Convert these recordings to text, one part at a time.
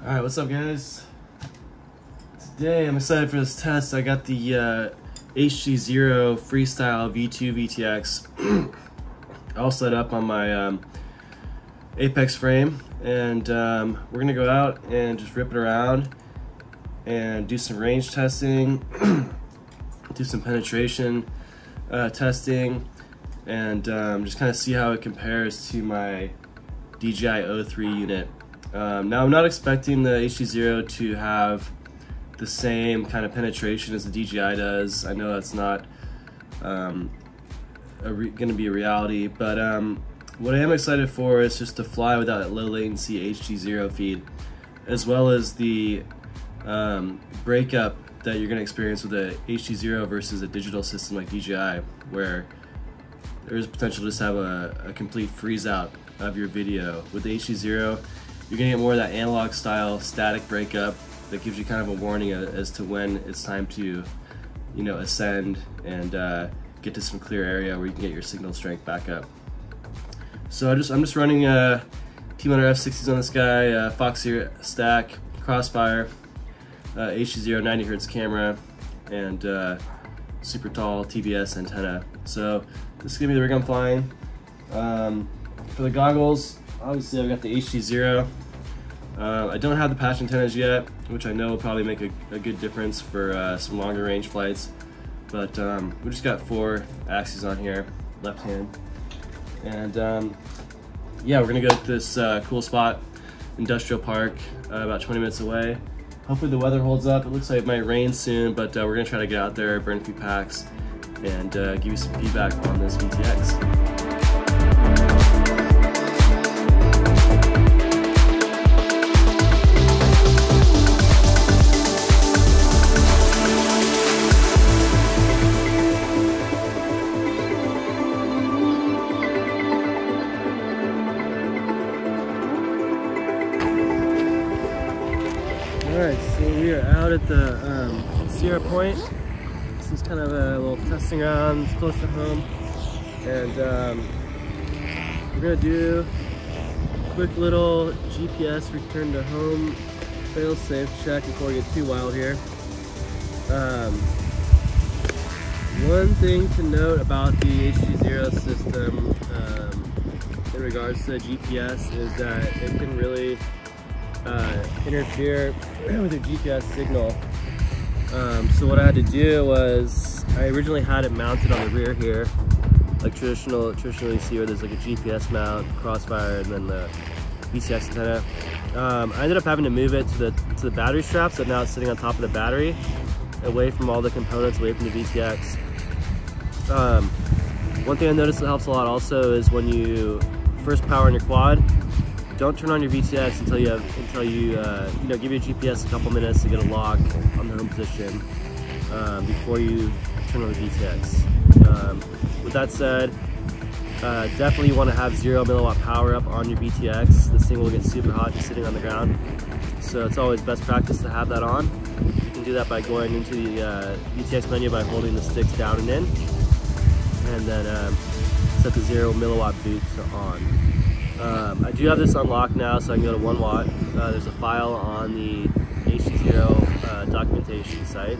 Alright, what's up guys? Today I'm excited for this test. I got the HDZero Freestyle V2 VTX all set up on my Apex frame, and we're gonna go out and just rip it around and do some range testing, do some penetration testing, and just kind of see how it compares to my DJI 03 unit. Now I'm not expecting the HDZero to have the same kind of penetration as the DJI does. I know that's not going to be a reality, but what I am excited for is just to fly without that low latency HDZero feed, as well as the breakup that you're going to experience with a HDZero versus a digital system like DJI, where there's potential to just have a complete freeze out of your video. With the HDZero, you're gonna get more of that analog style static breakup that gives you kind of a warning as to when it's time to, you know, ascend and get to some clear area where you can get your signal strength back up. So I'm just running T-Monitor F60s on this guy, Foxy stack, Crossfire, HDZero 90Hz camera, and super tall TBS antenna. So this is gonna be the rig I'm flying. For the goggles, obviously I've got the HDZero. I don't have the patch antennas yet, which I know will probably make a good difference for some longer range flights. But we just got 4 axes on here, left hand. And yeah, we're gonna go to this cool spot, industrial park, about 20 minutes away. Hopefully the weather holds up. It looks like it might rain soon, but we're gonna try to get out there, burn a few packs, and give you some feedback on this VTX. Alright, so we are out at the Sierra Point. This is kind of a little testing ground. It's close to home. And we're going to do a quick little GPS return to home fail-safe check before we get too wild here. One thing to note about the HDZero system in regards to the GPS is that it can really interfere with your GPS signal. So what I had to do was, I originally had it mounted on the rear here, like traditionally you see where there's like a GPS mount, Crossfire, and then the VTX antenna. I ended up having to move it to the battery strap, so now it's sitting on top of the battery, away from all the components, away from the VTX. One thing I noticed that helps a lot also is when you first power on your quad, don't turn on your VTX until you know, give your GPS a couple minutes to get a lock on the home position before you turn on the VTX. With that said, definitely you want to have 0 milliwatt power up on your VTX. This thing will get super hot just sitting on the ground, so it's always best practice to have that on. You can do that by going into the VTX menu by holding the sticks down and in, and then set the 0 milliwatt boot to on. I do have this unlocked now, so I can go to 1 watt. There's a file on the HDZero documentation site.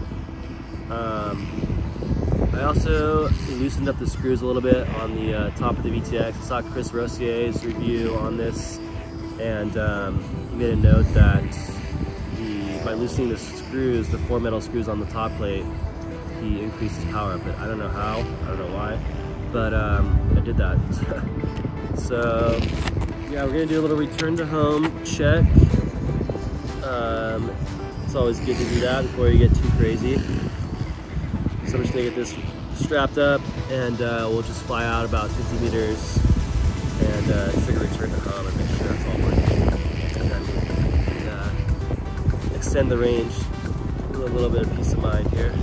I also loosened up the screws a little bit on the top of the VTX. I saw Chris Rossier's review on this, and he made a note that by loosening the screws, the 4 metal screws on the top plate, he increases power up. I don't know how, I don't know why, but I did that. So yeah, we're gonna do a little return to home check. It's always good to do that before you get too crazy. So I'm just gonna get this strapped up, and we'll just fly out about 50 meters and trigger return to home and make sure that's all working. And then extend the range with a little bit of peace of mind here.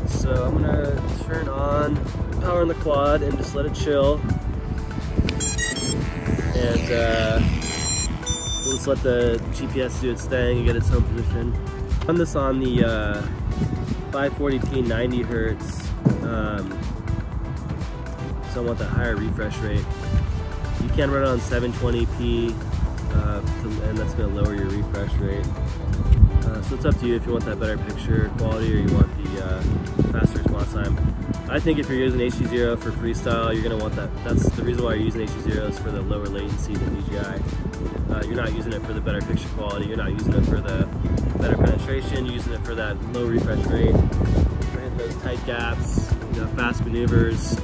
So I'm gonna turn on power on the quad and just let it chill. And we'll just let the GPS do its thing and get its home position. Run this on the 540p 90Hz, so I want that higher refresh rate. You can run it on 720p and that's going to lower your refresh rate. So it's up to you if you want that better picture quality or you want the faster response time. I think if you're using HDZero for freestyle, you're going to want that. That's the reason why you're using HDZero is for the lower latency than DJI. You're not using it for the better picture quality. You're not using it for the better penetration. You're using it for that low refresh rate. For hitting those tight gaps, fast maneuvers,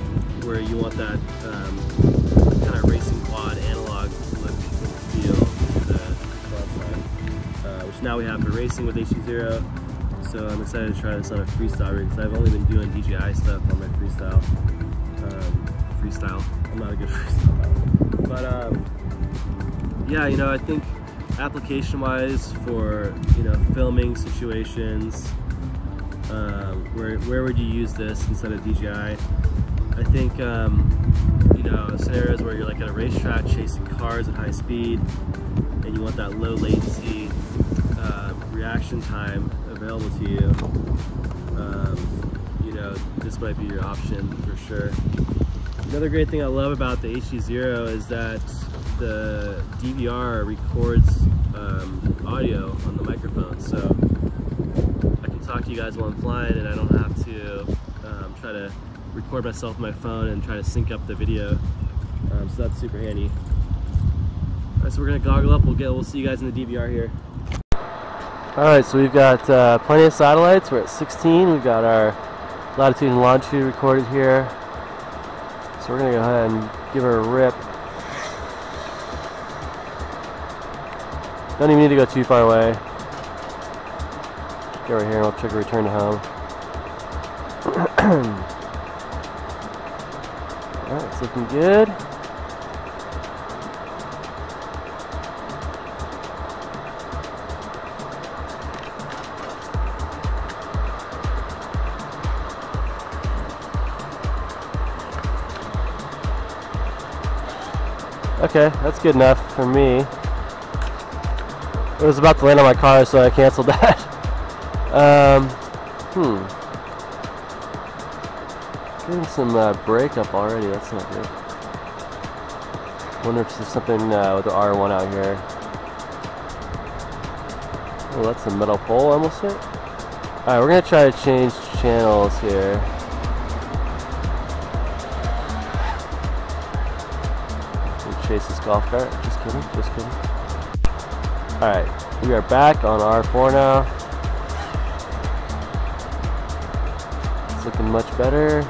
where you want that kind of racing quad analog look and feel to the response time, which now we have for racing with HDZero. So I'm excited to try this on a freestyle rig because I've only been doing DJI stuff on my freestyle. I'm not a good freestyle, but yeah, I think application-wise for filming situations, where would you use this instead of DJI? I think scenarios where you're like at a racetrack chasing cars at high speed and you want that low latency reaction time available to you, this might be your option for sure. Another great thing I love about the HDZero is that the DVR records audio on the microphone, so I can talk to you guys while I'm flying and I don't have to try to record myself on my phone and try to sync up the video. So that's super handy. Alright, so we're gonna goggle up. We'll see you guys in the DVR here. Alright, so we've got plenty of satellites. We're at 16. We've got our latitude and longitude recorded here. So we're gonna go ahead and give her a rip. Don't even need to go too far away. Get right here and we'll check a return to home. Alright, it's looking good. Okay, that's good enough for me. It was about to land on my car, so I canceled that. Getting some breakup already, that's not good. Wonder if there's something with the R1 out here. Oh, that's a metal pole, almost hit. Alright, we're gonna try to change channels here. Chase this golf cart. Just kidding, just kidding. Alright, we are back on R4 now. It's looking much better.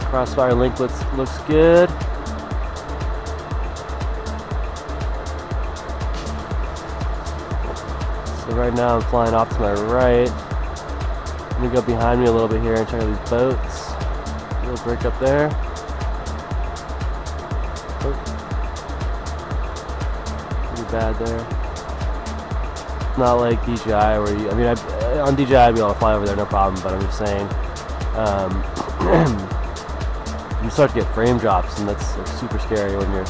Crossfire link looks good. So right now I'm flying off to my right. Let me go behind me a little bit here and check out these boats. A little break up there. Oh. Pretty bad there. Not like DJI where on DJI I'd be able to fly over there no problem, but I'm just saying, you start to get frame drops and that's like super scary when you're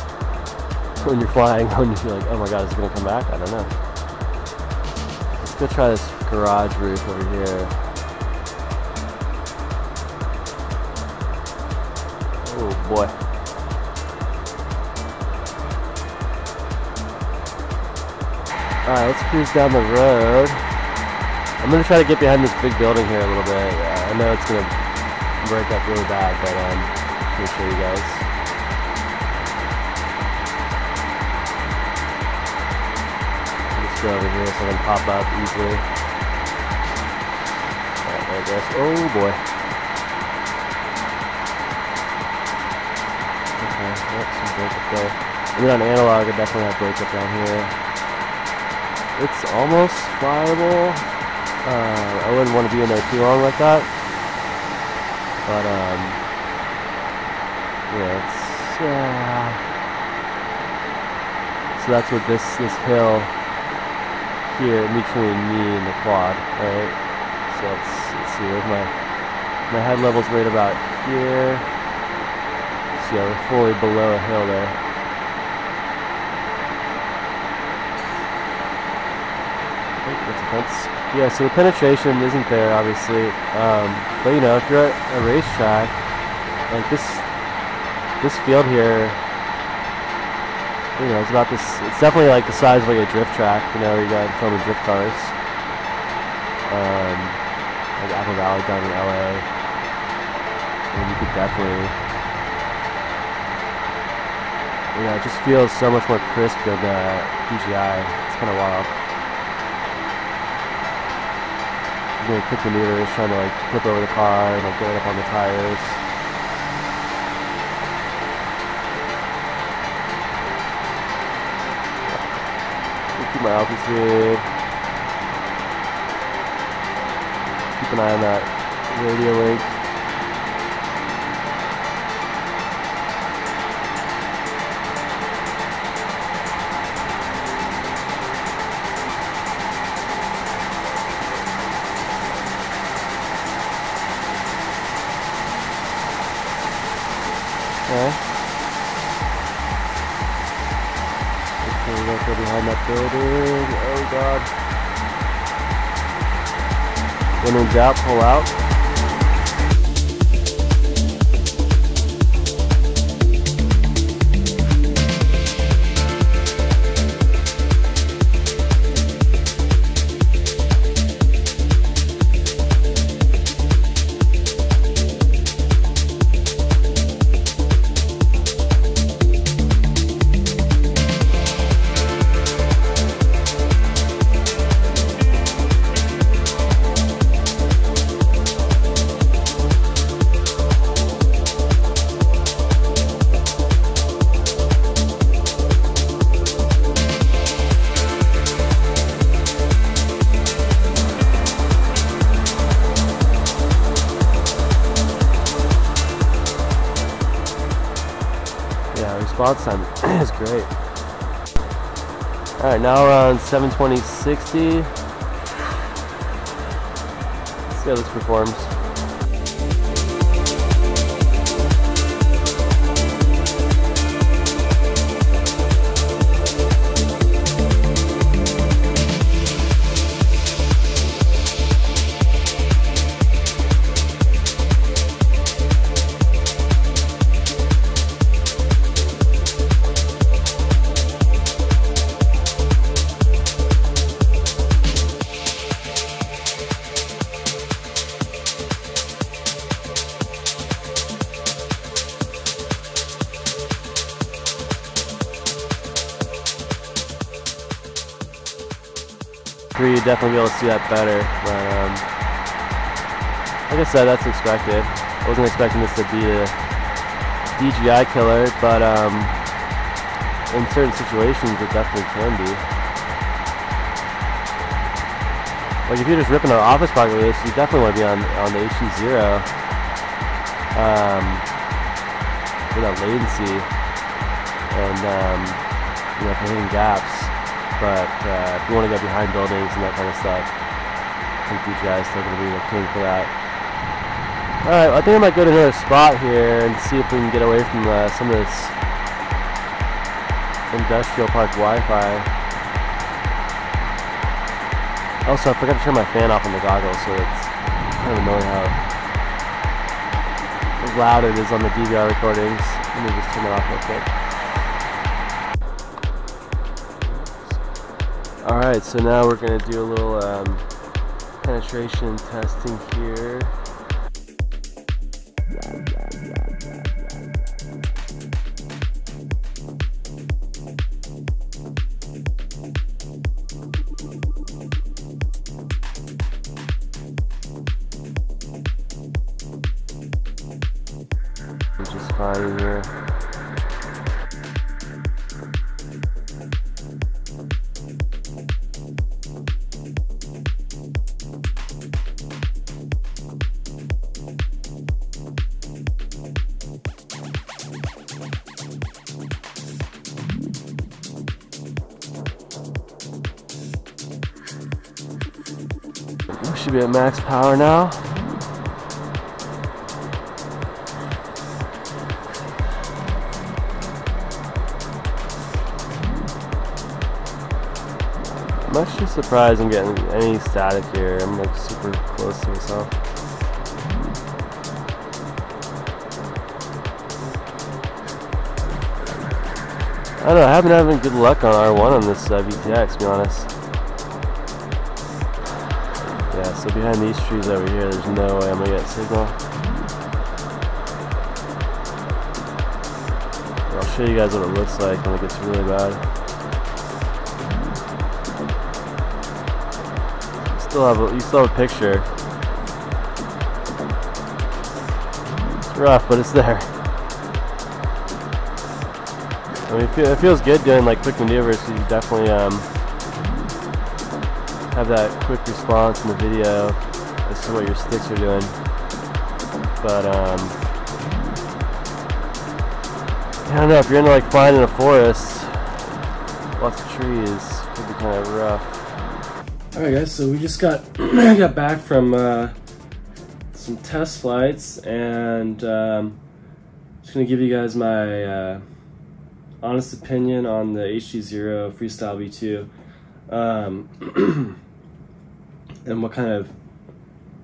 flying, when you feel like, oh my god, is it gonna come back? I don't know. Let's go try this garage roof over here. Oh boy. Alright, let's cruise down the road. I'm going to try to get behind this big building here a little bit. I know it's going to break up really bad, but I'm going to show you guys. Let's go over here so I can pop up easily. Alright, there it goes. Oh boy. Some breakup there. I mean, on analog, I definitely have breakup down here. It's almost flyable. I wouldn't want to be in there too long like that. But yeah, it's so that's what this hill here in between me and the quad, right? So let's see. There's my head level's right about here. Yeah, we're fully below a hill there. I think that's a defense. Yeah, so the penetration isn't there, obviously. But you know, if you're at a racetrack, like this field here, you know, it's about this. It's definitely like the size of like a drift track. You know, where you got filming drift cars. Like Apple Valley down in LA, and you could definitely, you know, it just feels so much more crisp than DJI. It's kind of wild. I'm doing quick maneuvers, trying to like flip over the car and like get it up on the tires. Keep my altitude. Keep an eye on that radio link. Okay. Okay, we gotta go behind that building. Oh god. When in doubt, pull out. Response time is great. Alright, now we're on 720/60. Let's see how this performs. You'd definitely be able to see that better, but like I said, that's expected. I wasn't expecting this to be a DJI killer, but in certain situations it definitely can be. Like if you're just ripping an office park with this, you definitely want to be on the HDZero without latency and you know, for hitting gaps. But if you want to go behind buildings and that kind of stuff, I think DJI is still going to be the king for that. Alright, well, I think I might go to another spot here and see if we can get away from some of this industrial park Wi-Fi. Also, I forgot to turn my fan off on the goggles, so it's kind of annoying how loud it is on the DVR recordings. Let me just turn it off real quick. Alright, so now we're going to do a little penetration testing here. Just fine in here. We should be at max power now. actually surprised I'm getting any static here. I'm like super close to myself. I don't know, I haven't had good luck on R1 on this VTX, to be honest. Yeah, so behind these trees over here, there's no way I'm gonna get signal. I'll show you guys what it looks like when it gets really bad. You still have a picture. It's rough, but it's there. I mean, it feels good doing like quick maneuvers, so you definitely have that quick response in the video as to what your sticks are doing. But I don't know, if you're into like flying in a forest, lots of trees, it could be kind of rough. Alright guys, so we just got got back from some test flights, and just gonna give you guys my honest opinion on the HDZero Freestyle V2, and what kind of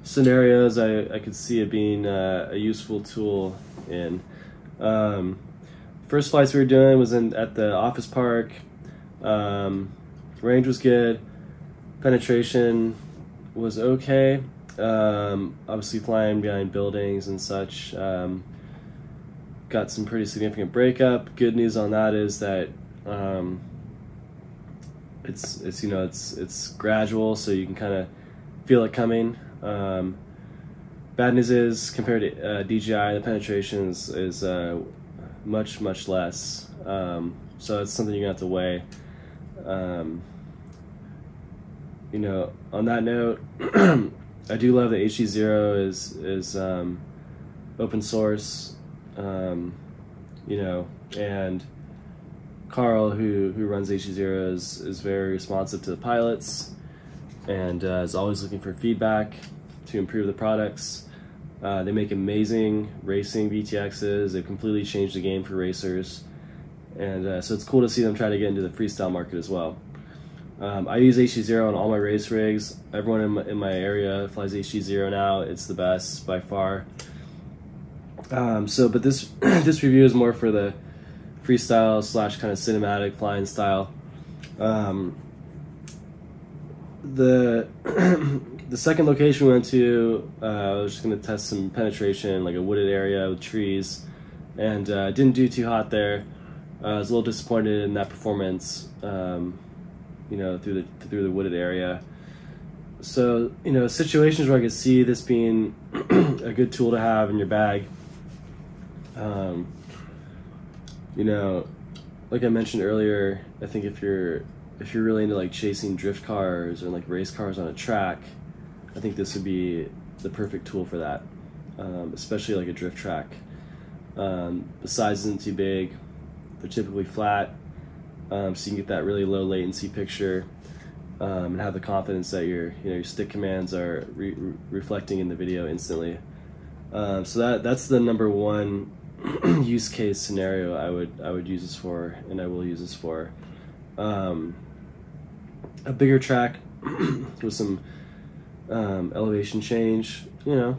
scenarios I could see it being a useful tool in. First flights we were doing was at the office park. Range was good, penetration was okay. Obviously flying behind buildings and such. Got some pretty significant breakup. Good news on that is that it's gradual, so you can kind of feel it coming. Bad news is, compared to DJI, the penetration is much less. So it's something you're gonna have to weigh. You know, on that note, I do love that HDZero is open source. You know, and Carl, who runs HDZero, is very responsive to the pilots, and is always looking for feedback to improve the products. They make amazing racing VTXs. They've completely changed the game for racers, and so it's cool to see them try to get into the freestyle market as well. I use HDZero on all my race rigs. Everyone in my area flies HDZero now. It's the best by far. But this this review is more for the freestyle / kind of cinematic flying style. The second location we went to, I was just gonna test some penetration, like a wooded area with trees, and didn't do too hot there. I was a little disappointed in that performance, you know, through the wooded area. So, you know, situations where I could see this being a good tool to have in your bag. You know, like I mentioned earlier, I think if you're really into like chasing drift cars or like race cars on a track, I think this would be the perfect tool for that, especially like a drift track. The size isn't too big, they're typically flat, so you can get that really low latency picture, and have the confidence that your stick commands are reflecting in the video instantly. So that's the number one use case scenario I would use this for, and I will use this for. A bigger track with some elevation change, you know,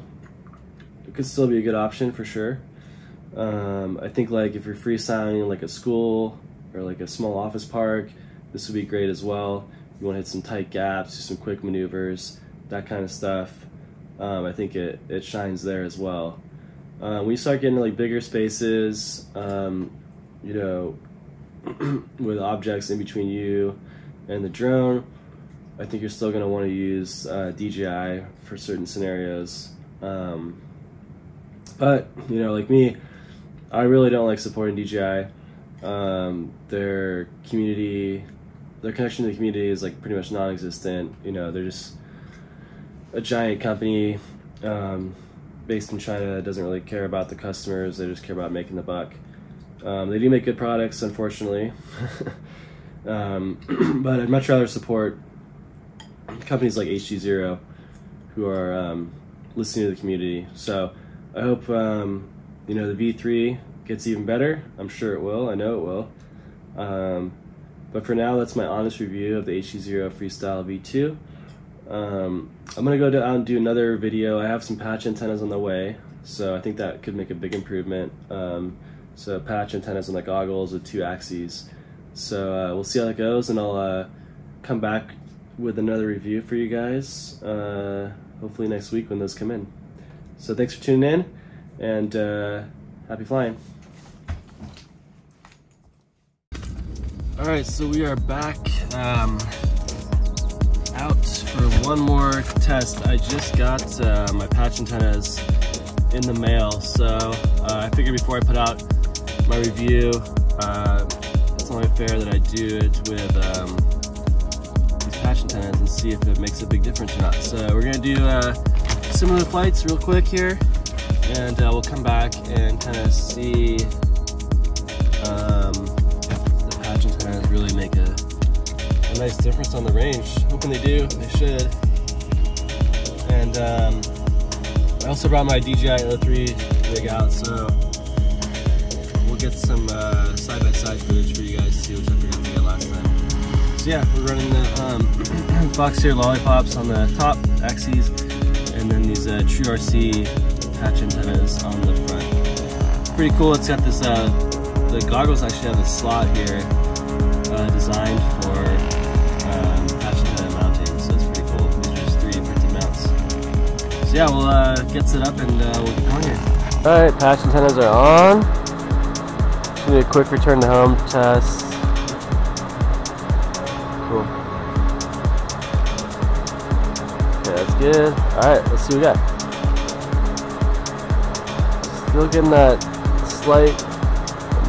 it could still be a good option for sure. I think like if you're freestyling like a school or like a small office park, this would be great as well. You want to hit some tight gaps, do some quick maneuvers, that kind of stuff. I think it shines there as well. When you start getting to like bigger spaces, you know, with objects in between you and the drone, I think you're still going to want to use DJI for certain scenarios. But, you know, like me, I really don't like supporting DJI. Their connection to the community is like pretty much non-existent. You know, they're just a giant company based in China that doesn't really care about the customers. They just care about making the buck. They do make good products, unfortunately. But I'd much rather support companies like HDZero who are listening to the community. So I hope you know, the V3 gets even better. I'm sure it will. I know it will. But for now, that's my honest review of the HDZero Freestyle V2. I'm gonna go out and do another video. I have some patch antennas on the way, so I think that could make a big improvement. So patch antennas on the goggles with 2 axes. So we'll see how that goes, and I'll come back with another review for you guys, hopefully next week when those come in. So thanks for tuning in, and happy flying. Alright, so we are back out for one more test. I just got my patch antennas in the mail, so I figured before I put out my review, it's only fair that I do it with these patch antennas and see if it makes a big difference or not. So we're going to do similar flights real quick here, and we'll come back and kind of see if the patch antennas really make a nice difference on the range. Hoping they do, they should. And I also brought my DJI O3 rig out, so we'll get some side-by-side footage for you guys to see, which I forgot to get last time. So yeah, we're running the Fox here lollipops on the top axes, and then these True RC patch antennas on the front. Pretty cool. It's got this, the goggles actually have a slot here designed for patch antenna mounting, so it's pretty cool. These are just 3D printed mounts. So yeah, we'll get set up and we'll get going here. Alright, patch antennas are on. Just gonna do a quick return to home test. Cool. Okay, that's good. Alright, let's see what we got. Still getting that slight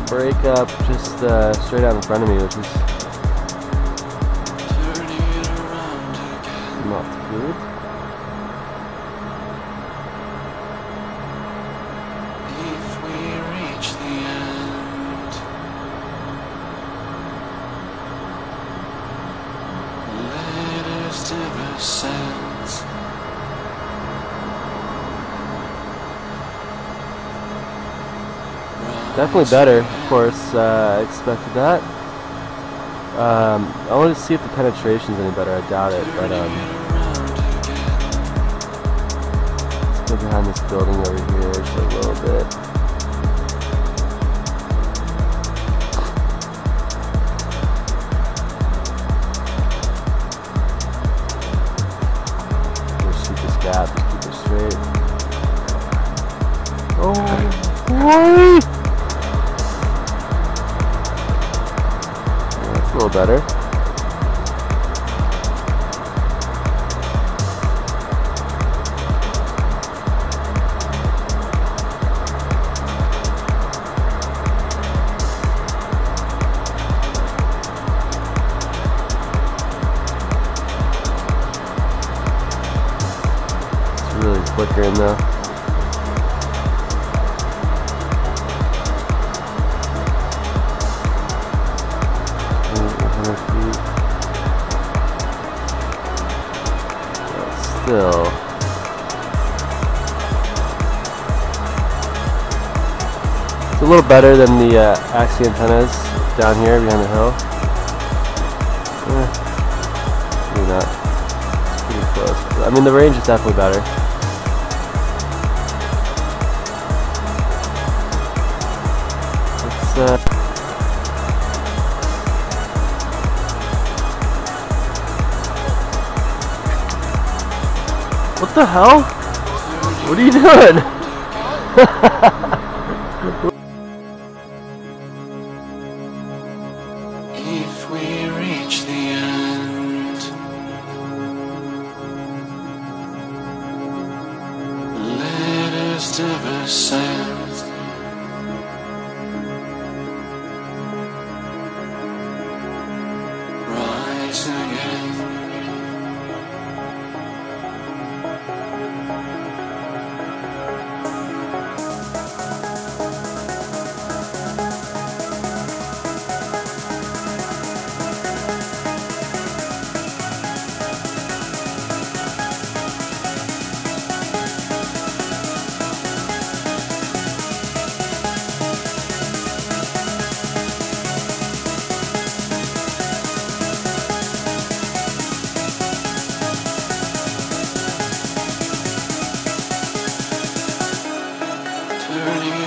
break up just straight out in front of me, which is not good. Definitely better, of course. I expected that. I wanted to see if the penetration's any better. I doubt it, but let's go behind this building over here just a little bit. Just shoot this gap, just keep it straight. Oh, boy! A little better. It's really flickering though. Still, it's a little better than the axis antennas down here behind the hill. Maybe not. It's pretty close. I mean, the range is definitely better. It's what the hell? What are you doing? If we reach the end, let us ascend. Rise again. burning